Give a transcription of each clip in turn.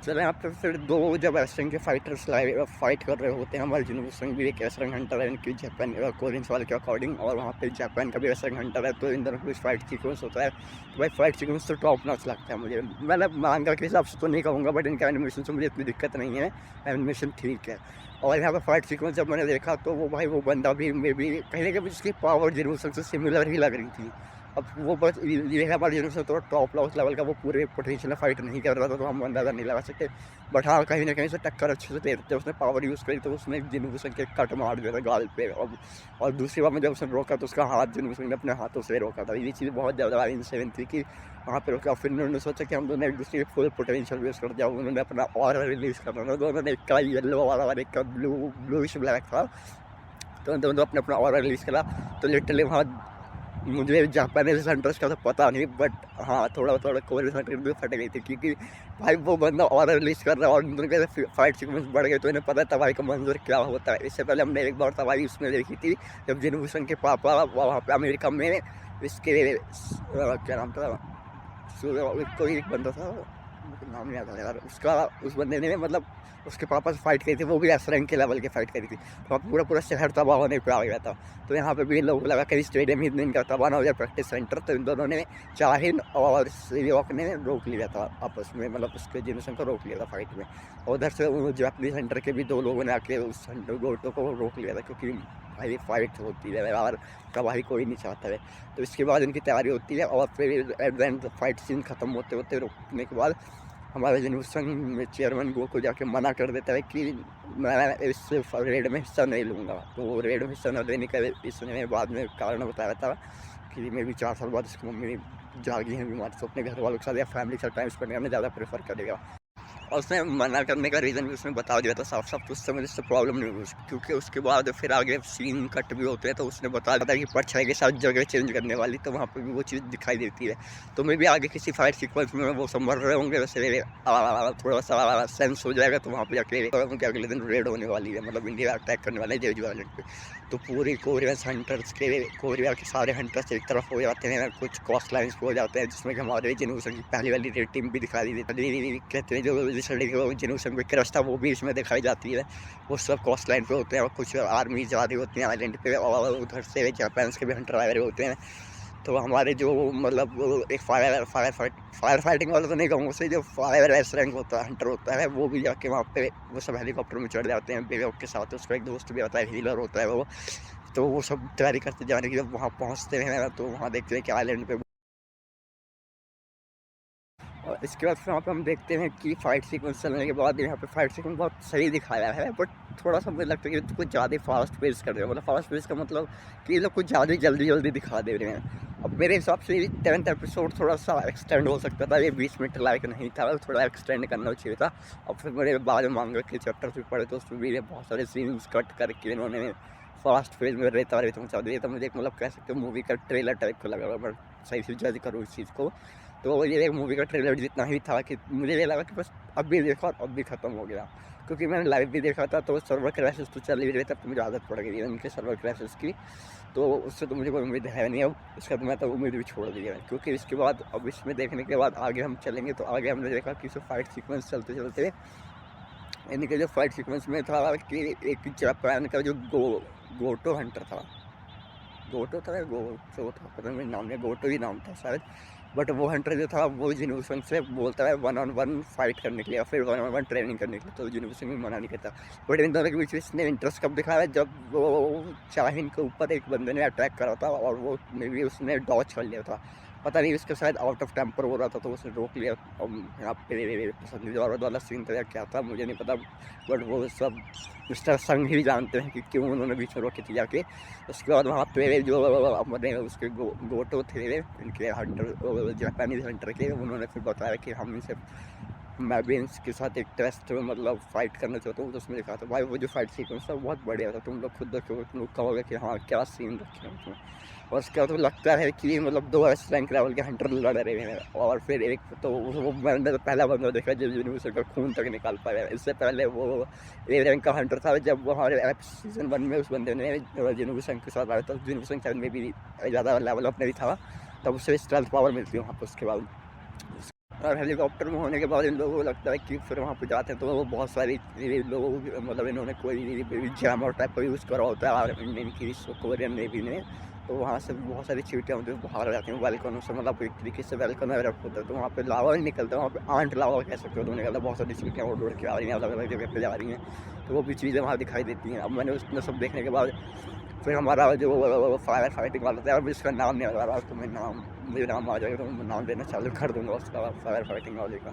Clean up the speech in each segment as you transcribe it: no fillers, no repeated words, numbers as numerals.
Sir यहाँ पे फिर दो जब एसरंग के फाइटर्स फाइट कर रहे होते हैं, हमारे जिनवू भी एक एसरंग हंटर है इनकी जापान कोरियंस वाले के अकॉर्डिंग, और वहाँ पे जापान का भी एसरंग हंटर है, तो इन दोनों का फाइट सीक्वेंस होता है। तो भाई फाइट सीक्वेंस तो टॉप नॉच लगता है मुझे, मतलब मांगा के हिसाब से तो नहीं कहूँगा, बट इनका एनिमेशन से मुझे इतनी दिक्कत नहीं है, एनिमेशन ठीक है। और यहाँ पे फाइट सीक्वेंस जब मैंने देखा तो वो भाई वो बंदा भी मे भी कहीं ना कहीं उसकी पावर जिनवू से सिमिलर ही लग रही थी। अब वो बस ये हमारे जनरेशन थोड़ा टॉप लॉस लेवल का वो पूरे पोटेंशियल फाइट नहीं कर रहा था, तो हम अंदाज़ा नहीं लगा सकते। बट हाँ कहीं ना कहीं से टक्कर अच्छे से देते उसने पावर यूज़ करी, तो उसने जिनवूसन के कट मार दिया था गाल पे। और दूसरी बार में जब उसने रोका तो उसका हाथ जिनवूसन ने अपने हाथों से रोका था। ये चीज़ बहुत ज़्यादा इंसेवन थी कि वहाँ पे रोका। फिर उन्होंने सोचा कि हम दोनों एक दूसरे के फुल पोटेंशियल यूज़ कर दिया। उन्होंने अपना और रिलीज़ करना था, दोनों ने एक का येलो वाला और एक का ब्लूइश ब्लैक था, तो दोनों अपने अपना और रिलीज़ करा। तो लिटरली वहाँ मुझे जापानीज हंटर्स का तो पता नहीं, बट हाँ थोड़ा थोड़ा कोरियन हंटर भी फट गई थी, क्योंकि भाई वो बंदा और रिलीज कर रहा है और उनके फाइट सीक्वेंस बढ़ गए, तो इन्हें पता है तबाही का मंजर क्या होता है। इससे पहले हमने एक बार तबाही उसमें देखी थी जब जिनवूसन के पापा वहाँ पे अमेरिका में इसके क्या नाम था, कोई एक बंदा था, नाम नहीं आता यार उसका, उस बंदे ने मतलब उसके पापा से फाइट करी थी, वो भी एस रैंक के लेवल की फाइट करी थी, तो पूरा पूरा शहर तबाह होने पे आ गया था। तो यहाँ पे भी इन लोगों को लगा कि स्टेडियम ही इनका तबाह ना हो जाए, प्रैक्टिस सेंटर, तो इन दोनों ने चाहिन और सीरियॉक ने रोक लिया था आपस में, मतलब उसके जिनसन को रोक लिया था फाइट में। और उधर से जापानीज सेंटर के भी दो लोगों ने आके उस गोटो को रोक लिया था, क्योंकि भाई फाइट होती है और तबाही कोई नहीं चाहता है। तो इसके बाद इनकी तैयारी होती है, और फिर एडवेंट फाइट सीन खत्म होते होते रोकने के बाद हमारे जनवूसन में चेयरमैन को जाके मना कर देता है कि मैं इस रेड में हिस्सा नहीं लूँगा। तो वो रेड में हिस्सा न लेने का इसने बाद में कारण बताया था कि मैं भी 4 साल बाद उसकी मम्मी जागी हैं बीमार, तो अपने घर वालों के साथ या फैमिली के साथ टाइम स्पेंड करना ज़्यादा प्रेफर करेगा। और उसने मना करने का रीज़न भी उसने बता दिया था साफ साफ, तो उससे मुझे इससे प्रॉब्लम नहीं हुई, क्योंकि उसके बाद फिर आगे सीन कट भी होते हैं, तो उसने बता दिया था कि परछाई के साथ जगह चेंज करने वाली, तो वहाँ पर भी वो चीज़ दिखाई देती है। तो मैं भी आगे किसी फाइट सीक्वेंस में वो सब मर रहे होंगे, वैसे थोड़ा सा सेंस हो जाएगा, तो वहाँ पर जाके उनके अगले दिन रेड होने वाली है, मतलब इंडिया अटैक करने वाले है जेजू आइलैंड पे। तो पूरी कोरिया के सारे हंटर्स एक तरफ हो जाते हैं, कुछ कॉस्ट लाइन्स हो जाते हैं, जिसमें कि हमारे जिनवूसन की पहली वाली रेड टीम भी दिखाई देती कहते हैं, जो जिनवूसन को क्रश था वो भी इसमें दिखाई जाती है। वो सब कॉस्ट लाइन पे होते हैं, और कुछ आर्मी जा रही होती हैं आइलैंड पे, और उधर से जापान के भी हंटर आ रहे होते हैं। तो हमारे जो मतलब एक फायर फाइटिंग वाला तो नहीं कहूँगा उसे, जो फायर एस रैंक होता है हंटर होता है, वो भी जाके वहाँ पे वो सब हेलीकॉप्टर में चढ़ जाते हैं बेवॉक के साथ। उसका एक दोस्त भी आता है, हीलर होता है वो, तो वो सब तैयारी करते जाने की। जब वहाँ पहुँचते हैं तो वहाँ देखते हैं कि आइलैंड पे, और इसके बाद फिर वहाँ पे हम देखते हैं कि फाइट सीक्वेंस चलने के बाद यहाँ पे फाइट सीक्वेंस बहुत सही दिखाया है, बट थोड़ा सा मुझे लगता है कि कुछ ज़्यादा फास्ट पेस कर रहे हैं। मतलब फास्ट पेस का मतलब कि ये लोग कुछ ज़्यादा जल्दी दिखा दे रहे हैं। अब मेरे हिसाब से 10th एपिसोड थोड़ा सा एक्सटेंड हो सकता था, ये 20 मिनट लायक नहीं था, थोड़ा एक्सटेंड करना चाहिए था। और फिर मेरे बाद में मांगा के चैप्टर भी पढ़े, तो उसमें भी बहुत सारे सीन्स कट करके इन्होंने फास्ट फेज में रेता पहुँचा दिया। तो मुझे एक मतलब कह सकते मूवी का ट्रेलर टाइप का लगा, बट सही से जज करूँ इस चीज़ को। तो ये एक मूवी का ट्रेलर जितना ही था कि मुझे ये लगा कि बस अब भी देखा और अब भी ख़त्म हो गया, क्योंकि मैंने लाइव भी देखा था, तो सर्वर क्रैशेस तो चल ही रहे, तब तो मुझे आदत पड़ गई है उनके सर्वर क्रैशेस की, तो उससे तो मुझे कोई उम्मीद है नहीं। अब इसका तो मैं तो उम्मीद भी छोड़ दी है, क्योंकि इसके बाद अब इसमें देखने के बाद आगे हम चलेंगे, तो आगे हमने देखा कि इसे फाइट सीक्वेंस चलते चलते इनके जो फाइट सीक्वेंस में था कि एक जापान का जो गोटो हंटर था, गोटो था पता नहीं नाम है, गोटो ही नाम था शायद, बट वो हंटर जो था वो जिनवूसन से बोलता है 1-on-1 फाइट करने के लिए, और फिर 1-on-1 ट्रेनिंग करने के लिए, तो जिनवूसन भी मना नहीं करता। बट इन दोनों के बीच में इसने इंटरेस्ट कब दिखाया, जब वो चाहिन के ऊपर एक बंदे ने अटैक करा था, और वो मे भी उसने डॉच कर लिया था, पता नहीं उसका शायद आउट ऑफ टेम्पर हो रहा था, तो उसने रोक लिया। और यहाँ पे पसंदीदा वाला सीन था क्या था मुझे नहीं पता, बट वो सब मिस्टर संग ही जानते हैं कि क्यों उन्होंने बीच में रोकी थी जाके। उसके बाद वहाँ पे जो अपने उसके गोटो थे इनके हंटर, जापानीज हंटर के, उन्होंने फिर बताया कि हम इनसे मैं भी इसके साथ एक टेस्ट में मतलब फाइट करना चाहता हूँ। तो उसमें देखा था भाई वो जो फाइट सीक्वेंस था बहुत बढ़िया था, तुम लोग खुद देखोगे तुम लोग कहोगे कि हाँ क्या सीन रखे हैं उसमें। और उसके बाद तो लगता है कि मतलब 2 एस रैंक लेवल के हंटर लड़ रहे हैं, और फिर एक तो वो मैंने तो पहला बंदा देखा जब यूनिवर्सल का खून तक निकाल पाया। इससे पहले वो ए रैंक का हंटर था, जब वो हमारे सीजन 1 में उस बंदे ने यूनिवर्सल के साथ आया था, यूनिवर्सल में भी ज़्यादा लेवल अप नहीं था, तब उससे स्ट्रेंथ पावर मिलती है वहाँ पर उसके बाद। और हेलीकॉप्टर में होने के बाद इन लोगों को लगता है कि फिर वहाँ पे जाते हैं तो वो बहुत सारी लोगों को मतलब इन्होंने कोई जैमर टाइप का यूज़ करा होता है और इंडियन की कोरियन नेवी ने, तो वहाँ से बहुत सारी चीटियाँ होती हैं बाहर आ जाती हैं वेलकम से, मतलब एक तरीके से वेलकम रख होता है, तो वहाँ पे लावा नहीं निकलता, वहाँ पे आंट लावा कह सकते हो, तो निकलता बहुत सारी चीटियाँ उड़ के आ रही हैं अलग अलग जगह पे जा रही हैं, तो वो भी चीज़ें वहाँ दिखाई देती हैं। अब मैंने उसमें सब देखने के बाद फिर हमारा जो फायर फाइटिंग वाला था, अब इसका नाम नहीं आ रहा, तो मैं मुझे नाम आ जाएगा तो मैं नाम देना चालू कर दूँगा उसका फायर फाइटिंग वाले का।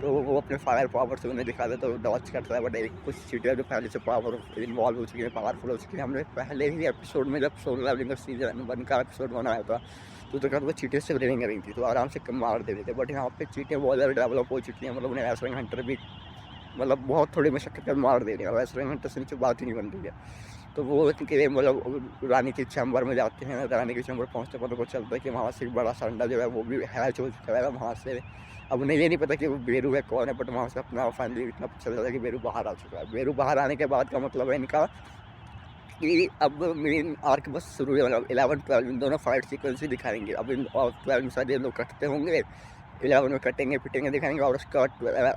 तो वो अपने फायर पावर से उन्हें दिखा देता है, तो डॉच करता है, बट एक कुछ चीटियाँ जो पहले से पावर इन्वॉल्व हो चुकी है, पावरफुल हो चुकी है। हमने पहले ही एपिसोड में जब सोलो लेवलिंग का सीजन 1 का एपिसोड बनाया था तो वो चीटियों से रेडिंग करी थी, तो आराम से मार देते थे, बट यहाँ पे चीटियाँ बहुत ज़्यादा डेवलप हो चुकी हैं, मतलब उन्हें रेसलिंग हंटर भी मतलब बहुत थोड़ी मशक्कत कर मार दे रहे हैं, रेसलिंग हंटर से नीचे बात ही नहीं बन रही है। तो वो कि मतलब रानी के चैम्बर में जाते हैं, रानी के चैम्बर पहुँचते पता को चलता है कि वहाँ से एक बड़ा सा अंडा जो है वो भी हैच हो चुका है वहाँ से। अब उन्हें ये नहीं पता कि वो बेरू है कौन है, बट वहाँ से अपना फाइनली इतना पता चल जाता है कि बेरू बाहर आ चुका है। बेरू बाहर आने के बाद का मतलब है इनका कि अब मेन आर्क बस शुरू है, मतलब 11-12 इन दोनों फाइट सीक्वेंस ही दिखाएंगे। अब इन 12 में शायद ये लोग कटते होंगे, 11 में कटेंगे पिटेंगे दिखाएंगे, और उसका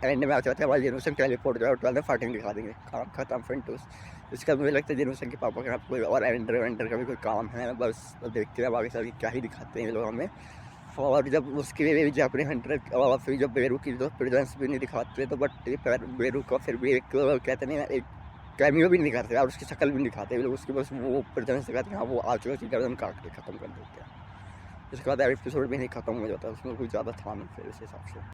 एंड में आ जाता है हमारे जेनरेशन टेलीपोर्ट जो है 12 में फाइटिंग दिखा देंगे, काम खत्म फ्रेंड्स। इसका मुझे लगता है जेनरेशन के पापा का कोई और एंडर का भी कोई काम है, बस देखते हैं बाकी सभी क्या ही दिखाते हैं ये लोग हमें। और जब उसके जब अपने हंटर और फिर जब बेरू की तो प्रेजेंस भी नहीं दिखाते, तो बट बेरू का फिर भी एक कहते नहीं एक कैमियो भी नहीं दिखाते और उसकी शक्ल भी नहीं दिखाते लोग, उसकी बस वो प्रेजेंस दिखाते हैं, हाँ वो आ चुका है, गर्दन काट के खत्म कर देते हैं। इसके बाद एपिसोड भी नहीं खत्म हो जाता, उसमें कुछ ज़्यादा था नहीं फिर इस हिसाब से।